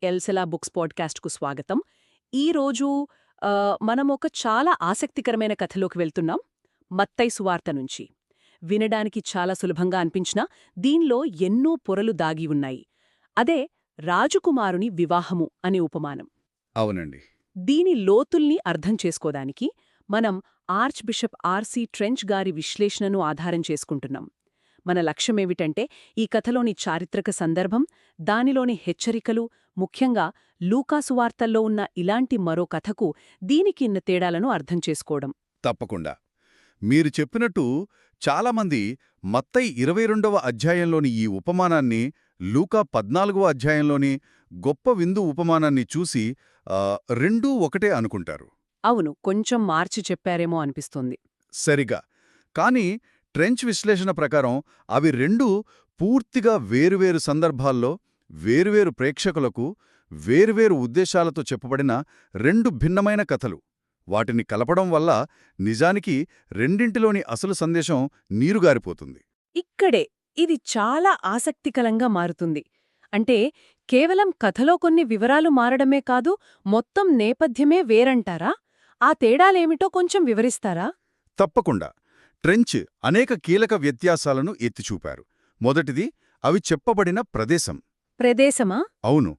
ఎల్సెలా books పాడ్కాస్ట్కు స్వాగతం. ఈరోజు మనం ఒక చాలా ఆసక్తికరమైన కథలోకి వెళ్తున్నాం. మత్తయి సువార్త నుంచి. వినడానికి చాలా సులభంగా అనిపించినా దీనిలో ఎన్నో పొరలు దాగి ఉన్నాయి. అదే రాజకుమారుని వివాహము అనే ఉపమానం. అవునండి. దీని లోతుల్ని అర్థం చేసుకోదానికి మనం ఆర్చ్ బిషప్ ఆర్సి ట్రెంచ్ గారి విశ్లేషణను ఆధారం చేసుకుంటున్నాం. మన లక్ష్యమేమిటంటే ఈ కథలోని చారిత్రక సందర్భం, దానిలోని హెచ్చరికలు, ముఖ్యంగా లూకాసువార్తల్లో ఉన్న ఇలాంటి మరో కథకు దీనికిన్న తేడాలను అర్థం చేసుకోవడం. తప్పకుండా. మీరు చెప్పినట్టు చాలామంది మత్తయి 22వ అధ్యాయంలోని ఈ ఉపమానాన్ని లూకా 14వ అధ్యాయంలోని గొప్ప విందు ఉపమానాన్ని చూసి రెండూ ఒకటే అనుకుంటారు. అవును, కొంచెం మార్చి చెప్పారేమో అనిపిస్తుంది. సరిగా. కానీ ట్రెంచ్ విశ్లేషణ ప్రకారం అవి రెండూ పూర్తిగా వేరువేరు సందర్భాల్లో, వేరువేరు ప్రేక్షకులకు, వేరువేరు ఉద్దేశాలతో చెప్పబడిన రెండు భిన్నమైన కథలు. వాటిని కలపడం వల్ల నిజానికి రెండింటిలోని అసలు సందేశం నీరుగారిపోతుంది. ఇక్కడే ఇది చాలా ఆసక్తికరంగా మారుతుంది. అంటే కేవలం కథలో కొన్ని వివరాలు మారడమే కాదు, మొత్తం నేపథ్యమే వేరంటారా? ఆ తేడాలేమిటో కొంచెం వివరిస్తారా? తప్పకుండా. ట్రెంచ్ అనేక కీలక వ్యత్యాసాలను ఎత్తిచూపారు. మొదటిది, అవి చెప్పబడిన ప్రదేశం. ప్రదేశమా? అవును.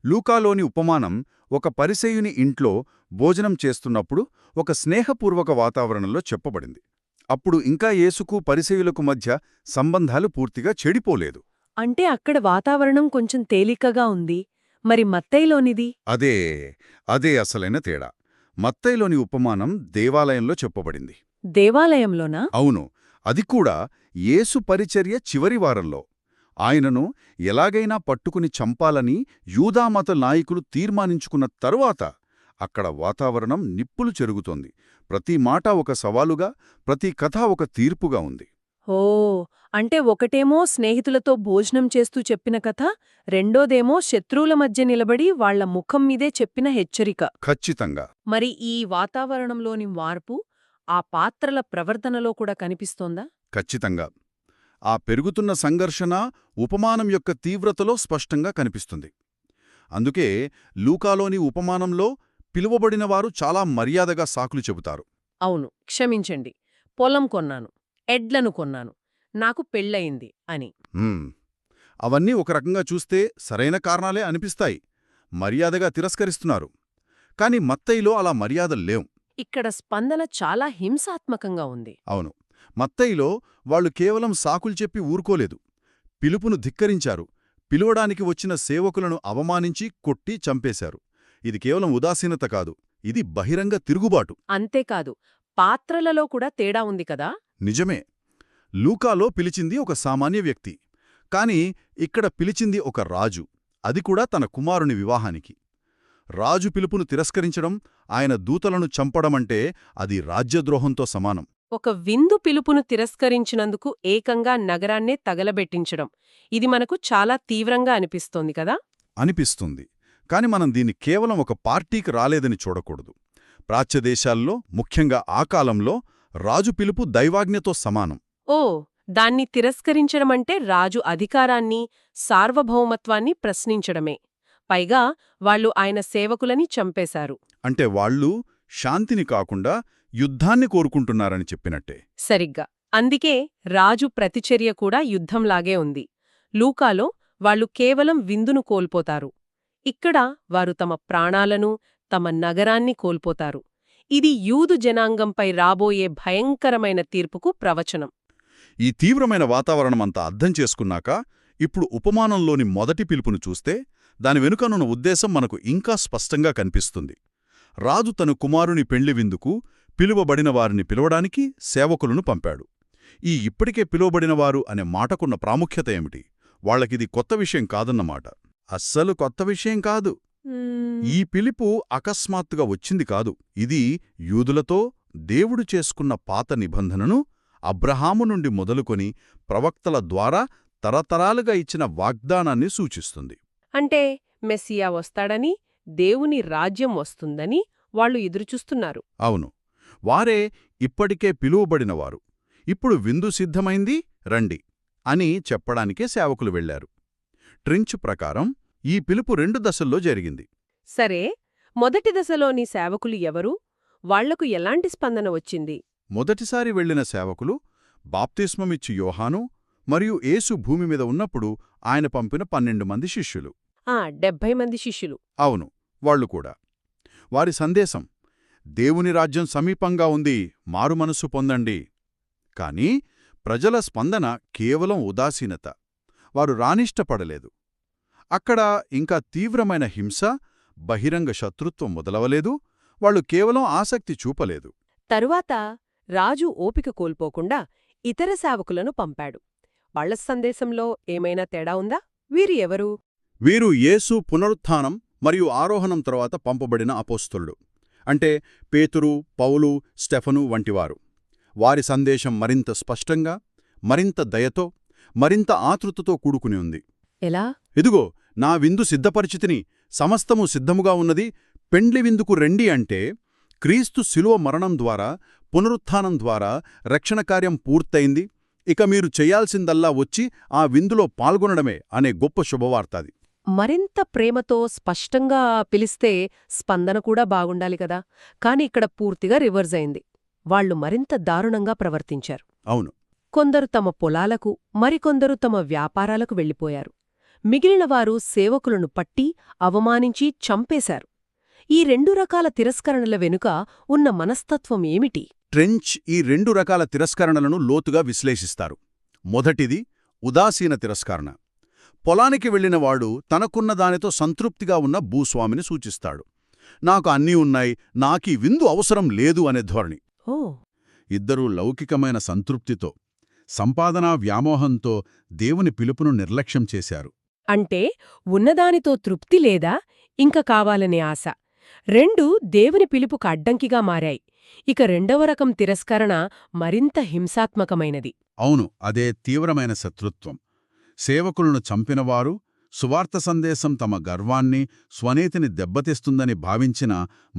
లూకాలోని ఉపమానం ఒక పరిసయ్యుని ఇంట్లో భోజనం చేస్తున్నప్పుడు ఒక స్నేహపూర్వక వాతావరణంలో చెప్పబడింది. అప్పుడు ఇంకా యేసుకు పరిసయ్యులకు మధ్య సంబంధాలు పూర్తిగా చెడిపోలేదు. అంటే అక్కడ వాతావరణం కొంచెం తేలికగా ఉంది. మరి మత్తయిలోనిది? అదే అసలైన తేడా. మత్తయిలోని ఉపమానం దేవాలయంలో చెప్పబడింది. దేవాలయంలోనా? అవును. అది కూడా యేసు పరిచర్య చివరి వారంలో. ఆయనను ఎలాగైనా పట్టుకుని చంపాలని యూదామత నాయకులు తీర్మానించుకున్న తరువాత అక్కడ వాతావరణం నిప్పులు చెరుగుతోంది. ప్రతి మాట ఒక సవాలుగా, ప్రతి కథ ఒక తీర్పుగా ఉంది. ఓ, అంటే ఒకటేమో స్నేహితులతో భోజనం చేస్తూ చెప్పిన కథ, రెండోదేమో శత్రువుల మధ్య నిలబడి వాళ్ల ముఖం మీదే చెప్పిన హెచ్చరిక. ఖచ్చితంగా. మరి ఈ వాతావరణంలోని మార్పు ఆ పాత్రల ప్రవర్తనలో కూడా కనిపిస్తోందా? ఖచ్చితంగా. ఆ పెరుగుతున్న సంఘర్షణ ఉపమానం యొక్క తీవ్రతలో స్పష్టంగా కనిపిస్తుంది. అందుకే లూకాలోని ఉపమానంలో పిలువబడినవారు చాలా మర్యాదగా సాకులు చెబుతారు. అవును, క్షమించండి, పొలం కొన్నాను, ఎడ్లను కొన్నాను, నాకు పెళ్ళయింది అని. అవన్నీ ఒక రకంగా చూస్తే సరైన కారణాలే అనిపిస్తాయి. మర్యాదగా తిరస్కరిస్తున్నారు. కాని మత్తయిలో అలా మర్యాదల్లేం. ఇక్కడ స్పందన చాలా హింసాత్మకంగా ఉంది. అవును. మత్తయిలో వాళ్లు కేవలం సాకులు చెప్పి ఊరుకోలేదు. పిలుపును ధిక్కరించారు. పిలువడానికి వచ్చిన సేవకులను అవమానించి కొట్టి చంపేశారు. ఇది కేవలం ఉదాసీనత కాదు, ఇది బహిరంగ తిరుగుబాటు. అంతేకాదు, పాత్రలలో కూడా తేడా ఉంది కదా? నిజమే. లూకాలో పిలిచింది ఒక సామాన్య వ్యక్తి. కాని ఇక్కడ పిలిచింది ఒక రాజు, అది కూడా తన కుమారుని వివాహానికి. రాజు పిలుపును తిరస్కరించడం, ఆయన దూతలను చంపడమంటే అది రాజ్యద్రోహంతో సమానం. ఒక విందు పిలుపును తిరస్కరించినందుకు ఏకంగా నగరాన్నే తగలబెట్టించడం, ఇది మనకు చాలా తీవ్రంగా అనిపిస్తోంది కదా? అనిపిస్తుంది. కాని మనం దీన్ని కేవలం ఒక పార్టీకి రాలేదని చూడకూడదు. ప్రాచ్యదేశాల్లో, ముఖ్యంగా ఆ కాలంలో రాజు పిలుపు దైవాజ్ఞతో సమానం. ఓ, దాన్ని తిరస్కరించడమంటే రాజు అధికారాన్ని, సార్వభౌమత్వాన్ని ప్రశ్నించడమే. పైగా వాళ్లు ఆయన సేవకులని చంపేశారు. అంటే వాళ్ళు శాంతిని కాకుండా యుద్ధాన్ని కోరుకుంటున్నారని చెప్పినట్టే. సరిగ్గా. అందుకే రాజు ప్రతిచర్య కూడా యుద్ధంలాగే ఉంది. లూకాలో వాళ్లు కేవలం విందును కోల్పోతారు. ఇక్కడ వారు తమ ప్రాణాలను, తమ నగరాన్ని కోల్పోతారు. ఇది యూదు జనాంగంపై రాబోయే భయంకరమైన తీర్పుకు ప్రవచనం. ఈ తీవ్రమైన వాతావరణమంతా అర్థం చేసుకున్నాక ఇప్పుడు ఉపమానంలోని మొదటి పిలుపును చూస్తే దాని వెనుకనున్న ఉద్దేశం మనకు ఇంకా స్పష్టంగా కనిపిస్తుంది. రాజు తన కుమారుని పెళ్లి విందుకు పిలువబడిన వారిని పిలవడానికి సేవకులను పంపాడు. ఈ ఇప్పటికే పిలువబడినవారు అనే మాటకున్న ప్రాముఖ్యత ఏమిటి? వాళ్లకిది కొత్త విషయం కాదన్నమాట. అస్సలు కొత్త విషయం కాదు. ఈ పిలుపు అకస్మాత్తుగా వచ్చింది కాదు. ఇది యూదులతో దేవుడు చేసుకున్న పాత నిబంధనను, అబ్రహాము నుండి మొదలుకొని ప్రవక్తల ద్వారా తరతరాలుగా ఇచ్చిన వాగ్దానాన్ని సూచిస్తుంది. అంటే మెస్సియా వస్తాడని, దేవుని రాజ్యం వస్తుందని వాళ్లు ఎదురుచూస్తున్నారు. అవును. వారే ఇప్పటికే పిలువబడినవారు. ఇప్పుడు విందు సిద్ధమైంది, రండి అని చెప్పడానికే సేవకులు వెళ్లారు. ట్రెంచ్ ప్రకారం ఈ పిలుపు 2 దశల్లో జరిగింది. సరే, మొదటి దశలోని సేవకులు ఎవరు? వాళ్లకు ఎలాంటి స్పందన వచ్చింది? మొదటిసారి వెళ్లిన సేవకులు బాప్తిస్మమిచ్చి యోహాను మరియు యేసు భూమి మీద ఉన్నప్పుడు ఆయన పంపిన 12 మంది శిష్యులు. 70 మంది శిష్యులు. అవును, వాళ్లు కూడా. వారి సందేశం దేవుని రాజ్యం సమీపంగా ఉంది, మారుమనస్సు పొందండి. కాని ప్రజల స్పందన కేవలం ఉదాసీనత. వారు రానిష్టపడలేదు. అక్కడ ఇంకా తీవ్రమైన హింస, బహిరంగ శత్రుత్వం మొదలవలేదు. వాళ్లు కేవలం ఆసక్తి చూపలేదు. తరువాత రాజు ఓపిక కోల్పోకుండా ఇతర సేవకులను పంపాడు. వాళ్ల సందేశంలో ఏమైనా తేడా ఉందా? వీరు ఎవరు? వీరు యేసు పునరుత్థానం మరియు ఆరోహణం తరువాత పంపబడిన అపోస్తలుడు. అంటే పేతురు, పౌలు, స్టెఫను వంటివారు. వారి సందేశం మరింత స్పష్టంగా, మరింత దయతో, మరింత ఆతృతతో కూడుకుని ఉంది. ఎలా? ఇదిగో, నా విందు సిద్ధపరిచితిని, సమస్తము సిద్ధముగా ఉన్నది, పెండ్లి విందుకు రెండి అంటే క్రీస్తు శిలువ మరణం ద్వారా, పునరుత్థానం ద్వారా రక్షణ కార్యం పూర్తయింది. ఇక మీరు చెయ్యాల్సిందల్లా వచ్చి ఆ విందులో పాల్గొనడమే అనే గొప్ప శుభవార్తాది. మరింత ప్రేమతో స్పష్టంగా పిలిస్తే స్పందన కూడా బాగుండాలి కదా. కాని ఇక్కడ పూర్తిగా రివర్స్ అయింది. వాళ్లు మరింత దారుణంగా ప్రవర్తించారు. అవును. కొందరు తమ పొలాలకు, మరికొందరు తమ వ్యాపారాలకు వెళ్ళిపోయారు. మిగిలినవారు సేవకులను పట్టి, అవమానించి చంపేశారు. ఈ 2 రకాల తిరస్కరణల వెనుక ఉన్న మనస్తత్వం ఏమిటి? ట్రెంచ్ ఈ 2 రకాల తిరస్కరణలను లోతుగా విశ్లేషిస్తారు. మొదటిది ఉదాసీన తిరస్కరణ. పొలానికి వెళ్లినవాడు తనకున్న దానితో సంతృప్తిగా ఉన్న భూస్వామిని సూచిస్తాడు. నాకు అన్నీ ఉన్నాయి, నాకీ విందు అవసరం లేదు అనే ధోరణి. ఓ ఇద్దరూ లౌకికమైన సంతృప్తితో, సంపాదనా వ్యామోహంతో దేవుని పిలుపును నిర్లక్ష్యం చేశారు. అంటే ఉన్నదానితో తృప్తి లేదా, ఇంక కావాలనే ఆశ. 2 దేవుని పిలుపుకు అడ్డంకిగా మారాయి. ఇక 2వ రకం తిరస్కరణ మరింత హింసాత్మకమైనది. అవును, అదే తీవ్రమైన శత్రుత్వం. సేవకులను చంపినవారు సువార్త సందేశం తమ గర్వాన్ని, స్వనీతిని దెబ్బతీస్తుందని భావించిన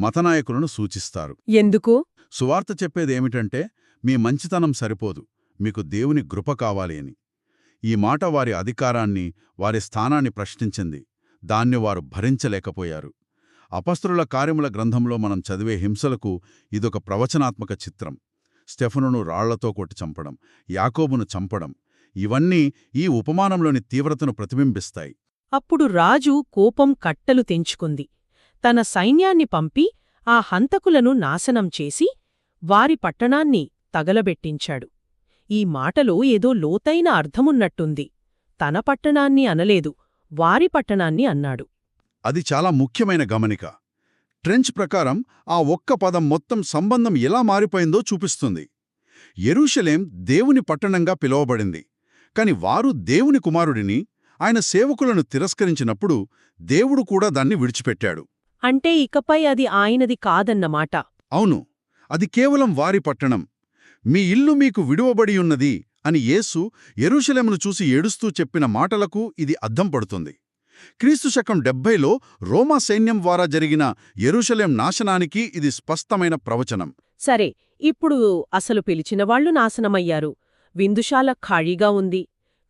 మతనాయకులను సూచిస్తారు. ఎందుకు? సువార్త చెప్పేదేమిటంటే, మీ మంచితనం సరిపోదు, మీకు దేవుని కృప కావాలి అని. ఈ మాట వారి అధికారాన్ని, వారి స్థానాన్ని ప్రశ్నించింది. దాన్ని వారు భరించలేకపోయారు. అపొస్తలుల కార్యముల గ్రంథంలో మనం చదివే హింసలకు ఇదొక ప్రవచనాత్మక చిత్రం. స్టెఫనును రాళ్లతో కొట్టి చంపడం, యాకోబును చంపడం, ఇవన్నీ ఈ ఉపమానంలోని తీవ్రతను ప్రతిబింబిస్తాయి. అప్పుడు రాజు కోపం కట్టలు తెంచుకుంది. తన సైన్యాన్ని పంపి ఆ హంతకులను నాశనం చేసి వారి పట్టణాన్ని తగలబెట్టించాడు. ఈ మాటలో ఏదో లోతైన అర్థమున్నట్టుంది. తన పట్టణాన్ని అనలేదు, వారి పట్టణాన్ని అన్నాడు. అది చాలా ముఖ్యమైన గమనిక. ట్రెంచ్ ప్రకారం ఆ ఒక్క పదం మొత్తం సంబంధం ఎలా మారిపోయిందో చూపిస్తుంది. యెరూషలేం దేవుని పట్టణంగా పిలువబడింది. కాని వారు దేవుని కుమారుడిని, ఆయన సేవకులను తిరస్కరించినప్పుడు దేవుడు కూడా దాన్ని విడిచిపెట్టాడు. అంటే ఇకపై అది ఆయనది కాదన్నమాట. అవును, అది కేవలం వారి పట్టణం. మీ ఇల్లు మీకు విడువబడియున్నది అని యేసు యెరూషలేమును చూసి ఏడుస్తూ చెప్పిన మాటలకు ఇది అద్దం పడుతుంది. క్రీస్తు శకం 70లో రోమా సైన్యం ద్వారా జరిగిన యెరూషలేం నాశనానికి ఇది స్పష్టమైన ప్రవచనం. సరే, ఇప్పుడు అసలు పిలిచినవాళ్లు నాశనమయ్యారు. విందుశాల ఖాళీగా ఉంది.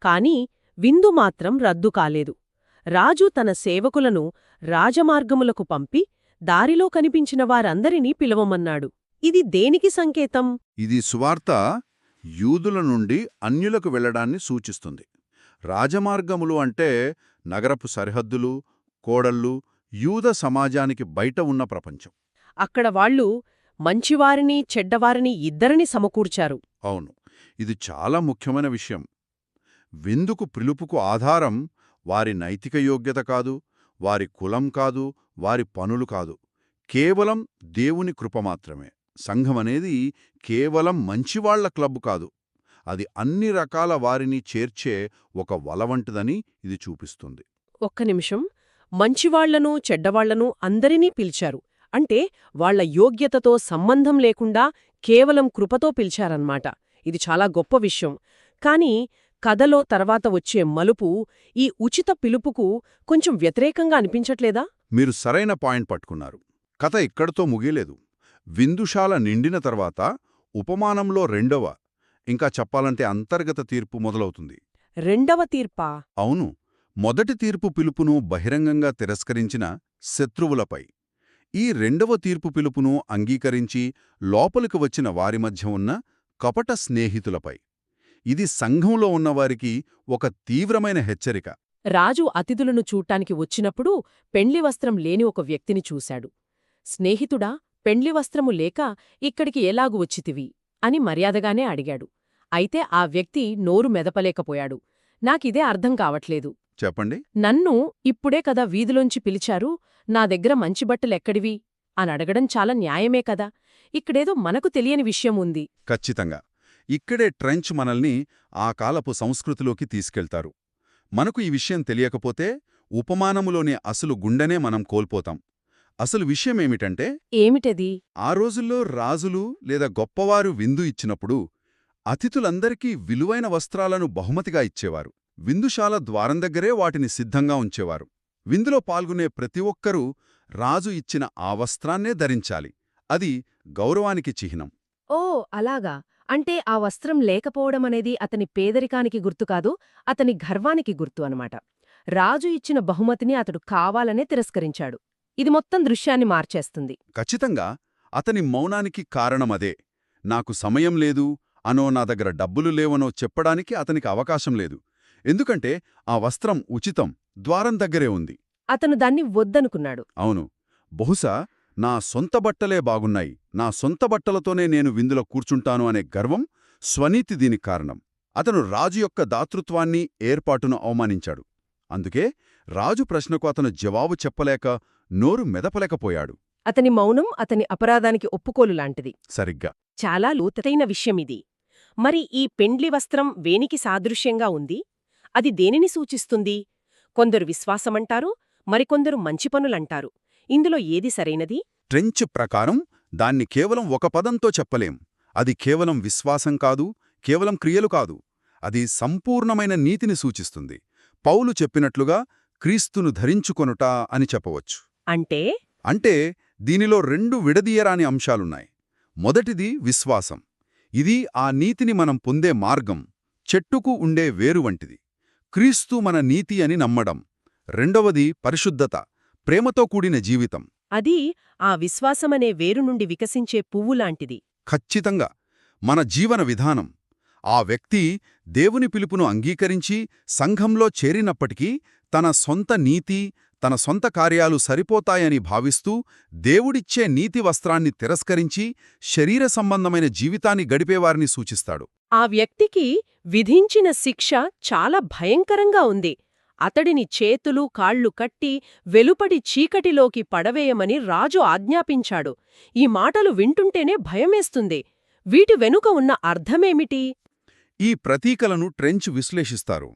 కాని విందు మాత్రం రద్దు కాలేదు. రాజు తన సేవకులను రాజమార్గములకు పంపి దారిలో కనిపించిన వారందరినీ పిలవమన్నాడు. ఇది దేనికి సంకేతం? ఇది సువార్త యూదుల నుండి అన్యులకు వెళ్లడాన్ని సూచిస్తుంది. రాజమార్గములు అంటే నగరపు సరిహద్దులు, కోడళ్ళు, యూద సమాజానికి బయట ఉన్న ప్రపంచం. అక్కడ వాళ్లు మంచివారిని, చెడ్డవారిని ఇద్దరిని సమకూర్చారు. అవును, ఇది చాలా ముఖ్యమైన విషయం. విందుకు పిలుపుకు ఆధారం వారి నైతిక యోగ్యత కాదు, వారి కులం కాదు, వారి పనులు కాదు, కేవలం దేవుని కృప మాత్రమే. సంఘమనేది కేవలం మంచివాళ్ల క్లబ్ కాదు, అది అన్ని రకాల వారిని చేర్చే ఒక వలవంటిదని ఇది చూపిస్తుంది. ఒక్క నిమిషం. మంచివాళ్లను, చెడ్డవాళ్లను అందరినీ పిలిచారు అంటే వాళ్ల యోగ్యతతో సంబంధం లేకుండా కేవలం కృపతో పిలిచారన్నమాట. ఇది చాలా గొప్ప విషయం. కాని కథలో తర్వాత వచ్చే మలుపు ఈ ఉచిత పిలుపుకు కొంచెం వ్యతిరేకంగా అనిపించట్లేదా? మీరు సరైన పాయింట్ పట్టుకున్నారు. కథ ఇక్కడితో ముగియలేదు. విందుశాల నిండిన తర్వాత ఉపమానంలో రెండవ, ఇంకా చెప్పాలంటే అంతర్గత తీర్పు మొదలవుతుంది. రెండవ తీర్పా? అవును, మొదటి తీర్పు పిలుపును బహిరంగంగా తిరస్కరించిన శత్రువులపై, ఈ రెండవ తీర్పు పిలుపును అంగీకరించి లోపలికి వచ్చిన వారి మధ్య ఉన్న కపట స్నేహితులపై. ఇది సంఘంలో ఉన్నవారికి ఒక తీవ్రమైన హెచ్చరిక. రాజు అతిథులను చూడ్డానికి వచ్చినప్పుడు పెండ్లి వస్త్రం లేని ఒక వ్యక్తిని చూశాడు. స్నేహితుడా, పెండ్లి వస్త్రము లేక ఇక్కడికి ఎలాగు వచ్చితివి అని మర్యాదగానే అడిగాడు. అయితే ఆ వ్యక్తి నోరు మెదపలేకపోయాడు. నాకిదే అర్థం కావట్లేదు. చెప్పండి. నన్ను ఇప్పుడే కదా వీధిలోంచి పిలిచారు, నా దగ్గర మంచి బట్టలెక్కడివి అని అడగడం చాలా న్యాయమే కదా. ఇక్కడేదో మనకు తెలియని విషయం ఉంది. ఖచ్చితంగా. ఇక్కడే ట్రెంచ్ మనల్ని ఆ కాలపు సంస్కృతిలోకి తీసుకెళ్తారు. మనకు ఈ విషయం తెలియకపోతే ఉపమానములోని అసలు గుండెనే మనం కోల్పోతాం. అసలు విషయమేమిటంటే, ఏమిటది? ఆ రోజుల్లో రాజులు లేదా గొప్పవారు విందు ఇచ్చినప్పుడు అతిథులందరికీ విలువైన వస్త్రాలను బహుమతిగా ఇచ్చేవారు. విందుశాల ద్వారం దగ్గరే వాటిని సిద్ధంగా ఉంచేవారు. విందులో పాల్గొనే ప్రతి ఒక్కరూ రాజు ఇచ్చిన ఆ వస్త్రాన్నే ధరించాలి. అది గౌరవానికి చిహ్నం. ఓ అలాగా. అంటే ఆ వస్త్రం లేకపోవడమనేది అతని పేదరికానికి గుర్తు కాదు, అతని గర్వానికి గుర్తు అనమాట. రాజు ఇచ్చిన బహుమతిని అతడు కావాలనే తిరస్కరించాడు. ఇది మొత్తం దృశ్యాన్ని మార్చేస్తుంది. ఖచ్చితంగా. అతని మౌనానికి కారణమదే. నాకు సమయం లేదు అనో నా దగ్గర డబ్బులు లేవనో చెప్పడానికి అతనికి అవకాశం లేదు. ఎందుకంటే ఆ వస్త్రం ఉచితం, ద్వారం దగ్గరే ఉంది. అతను దాన్ని వద్దనుకున్నాడు. అవును. బహుశా నా సొంత బట్టలే బాగున్నాయి, నా సొంత బట్టలతోనే నేను విందులో కూర్చుంటాను అనే గర్వం, స్వనీతి దీనికి కారణం. అతను రాజు యొక్క దాతృత్వాన్ని, ఏర్పాటును అవమానించాడు. అందుకే రాజు ప్రశ్నకు అతను జవాబు చెప్పలేక నోరు మెదపలేకపోయాడు. అతని మౌనం అతని అపరాధానికి ఒప్పుకోలు లాంటిది. సరిగ్గా. చాలా లోతైన విషయమిది. మరి ఈ పెండ్లి వస్త్రం వేనికి సాదృశ్యంగా ఉంది? అది దేనిని సూచిస్తుంది? కొందరు విశ్వాసమంటారు, మరికొందరు మంచి పనులంటారు. ఇందులో ఏది సరైనది? ట్రెంచ్ ప్రకారం దాన్ని కేవలం ఒక పదంతో చెప్పలేం. అది కేవలం విశ్వాసం కాదు, కేవలం క్రియలు కాదు. అది సంపూర్ణమైన నీతిని సూచిస్తుంది. పౌలు చెప్పినట్లుగా క్రీస్తును ధరించుకొనుట అని చెప్పవచ్చు. అంటే దీనిలో రెండు విడదీయరాని అంశాలున్నాయి. మొదటిది విశ్వాసం. ఇది ఆ నీతిని మనం పొందే మార్గం, చెట్టుకు ఉండే వేరు వంటిది. క్రీస్తు మన నీతి అని నమ్మడం. రెండవది పరిశుద్ధత, ప్రేమతో కూడిన జీవితం. అది ఆ విశ్వాసమనే వేరు నుండి వికసించే పువ్వులాంటిది. ఖచ్చితంగా. మన జీవన విధానం. ఆ వ్యక్తి దేవుని పిలుపును అంగీకరించి సంఘంలో చేరినప్పటికీ తన సొంత నీతి, తన సొంత కార్యాలు సరిపోతాయని భావిస్తూ దేవుడిచ్చే నీతి వస్త్రాన్ని తిరస్కరించి శరీర సంబంధమైన జీవితాన్ని గడిపేవారిని సూచిస్తాడు. ఆ వ్యక్తికి విధించిన శిక్ష చాలా భయంకరంగా ఉంది. అతడిని చేతులు కాళ్ళు కట్టి వెలుపడి చీకటిలోకి పడవేయమని రాజు ఆజ్ఞాపించాడు. ఈ మాటలు వింటుంటేనే భయమేస్తుంది. వీటి వెనుక ఉన్న అర్థమేమిటి? ఈ ప్రతీకలను ట్రెంచ్ విశ్లేషిస్తారు.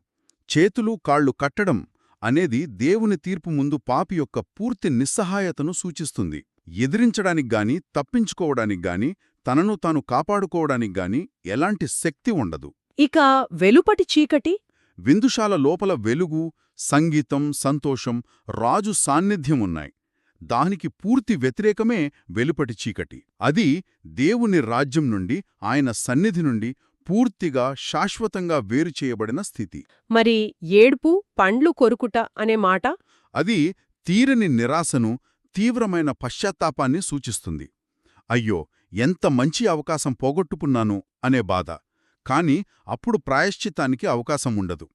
చేతులు కాళ్ళు కట్టడం అనేది దేవుని తీర్పు ముందు పాపి యొక్క పూర్తి నిస్సహాయతను సూచిస్తుంది. ఎదిరించడానిగ్గాని, తప్పించుకోవడానిగ్గాని, తనను తాను కాపాడుకోవడానిగ్గాని ఎలాంటి శక్తి ఉండదు. ఇక వెలుపటి చీకటి? విందుశాల లోపల వెలుగు, సంగీతం, సంతోషం, రాజు సాన్నిధ్యమున్నాయి. దానికి పూర్తి వ్యతిరేకమే వెలుపటి చీకటి. అది దేవుని రాజ్యం నుండి, ఆయన సన్నిధి నుండి పూర్తిగా శాశ్వతంగా వేరుచేయబడిన స్థితి. మరి ఏడ్పు, పండ్లు కొరుకుట అనే మాట? అది తీరని నిరాశను, తీవ్రమైన పశ్చాత్తాపాన్ని సూచిస్తుంది. అయ్యో, ఎంత మంచి అవకాశం పోగొట్టుకున్నాను అనే బాధ. కాని అప్పుడు ప్రాయశ్చిత్తానికి అవకాశం ఉండదు.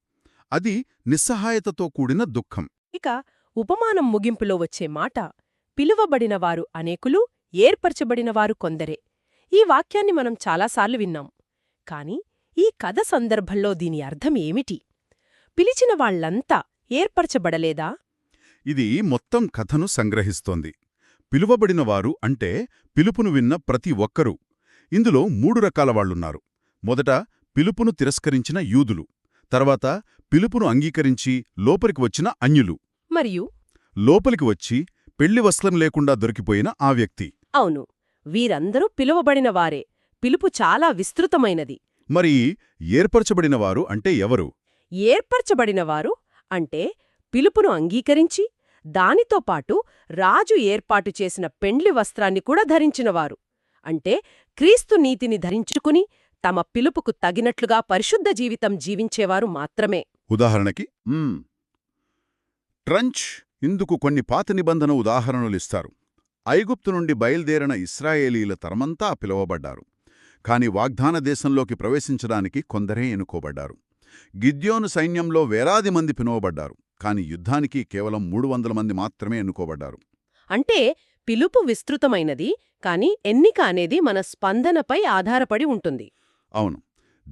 అది నిస్సహాయతతో కూడిన దుఃఖం. ఇక ఉపమానం ముగింపులో వచ్చే మాట, పిలువబడినవారు అనేకులు, ఏర్పరచబడినవారు కొందరే. ఈ వాక్యాన్ని మనం చాలాసార్లు విన్నాం. కాని ఈ కథ సందర్భంలో దీని అర్థం ఏమిటి? పిలిచిన వాళ్లంతా ఏర్పరచబడలేదా? ఇది మొత్తం కథను సంగ్రహిస్తోంది. పిలువబడినవారు అంటే పిలుపును విన్న ప్రతి ఒక్కరూ. ఇందులో 3 రకాల వాళ్లున్నారు. మొదట పిలుపును తిరస్కరించిన యూదులు, తర్వాత పిలుపును అంగీకరించి లోపలికి వచ్చిన అన్యులు, మరియు లోపలికి వచ్చి పెళ్లి వస్త్రం లేకుండా దొరికిపోయిన ఆ వ్యక్తి. అవును, వీరందరూ పిలువబడినవారే. పిలుపు చాలా విస్తృతమైనది. మరి ఏర్పరచబడినవారు అంటే ఎవరు? ఏర్పరచబడినవారు అంటే పిలుపును అంగీకరించి దానితో పాటు రాజు ఏర్పాటు చేసిన పెండ్లి వస్త్రాన్ని కూడా ధరించినవారు. అంటే క్రీస్తు నీతిని ధరించుకుని తమ పిలుపుకు తగినట్లుగా పరిశుద్ధ జీవితం జీవించేవారు మాత్రమే. ఉదాహరణకి ట్రంచ్ ఇందుకు కొన్ని పాత నిబంధన ఉదాహరణలిస్తారు. ఐగుప్తు నుండి బయల్దేరిన ఇశ్రాయేలీల తరమంతా పిలువబడ్డారు. కాని వాగ్దాన దేశంలోకి ప్రవేశించడానికి కొందరే ఎన్నుకోబడ్డారు. గిద్యోను సైన్యంలో వేలాది మంది పిలువబడ్డారు, కాని యుద్ధానికి కేవలం 300 మంది మాత్రమే ఎన్నుకోబడ్డారు. అంటే పిలుపు విస్తృతమైనది, కాని ఎన్నిక అనేది మన స్పందనపై ఆధారపడి ఉంటుంది. అవును,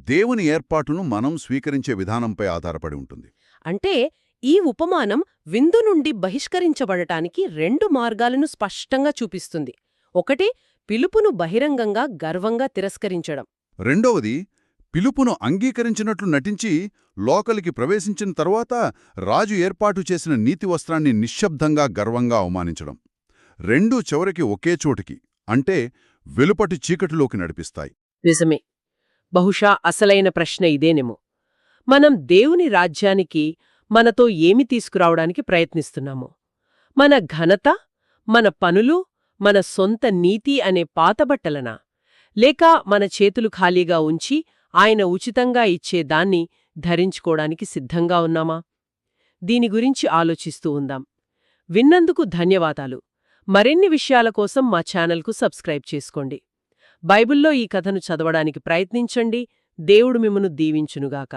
దేవుని ఏర్పాటును మనం స్వీకరించే విధానంపై ఆధారపడి ఉంటుంది. అంటే ఈ ఉపమానం విందు నుండి బహిష్కరించబడటానికి 2 మార్గాలను స్పష్టంగా చూపిస్తుంది. ఒకటి, పిలుపును బహిరంగంగా గర్వంగా తిరస్కరించడం. రెండవది, పిలుపును అంగీకరించినట్లు నటించి లోకలికి ప్రవేశించిన తరువాత రాజు ఏర్పాటు చేసిన నీతి వస్త్రాన్ని నిశ్శబ్దంగా గర్వంగా అవమానించడం. రెండూ చివరికి ఒకే చోటికి, అంటే వెలుపటి చీకటిలోకి నడిపిస్తాయి. నిజమే. బహుశా అసలైన ప్రశ్న ఇదేనేమో. మనం దేవుని రాజ్యానికి మనతో ఏమి తీసుకురావడానికి ప్రయత్నిస్తున్నామో? మన ఘనత, మన పనులు, మన సొంత నీతి అనే పాతబట్టలనా? లేక మన చేతులు ఖాళీగా ఉంచి ఆయన ఉచితంగా ఇచ్చే దాన్ని ధరించుకోవడానికి సిద్ధంగా ఉన్నామా? దీని గురించి ఆలోచిస్తూ ఉందాం. విన్నందుకు ధన్యవాదాలు. మరిన్ని విషయాల కోసం మా ఛానల్కు సబ్స్క్రైబ్ చేసుకోండి. బైబిల్లో ఈ కథను చదవడానికి ప్రయత్నించండి. దేవుడు మిమ్మును దీవించునుగాక.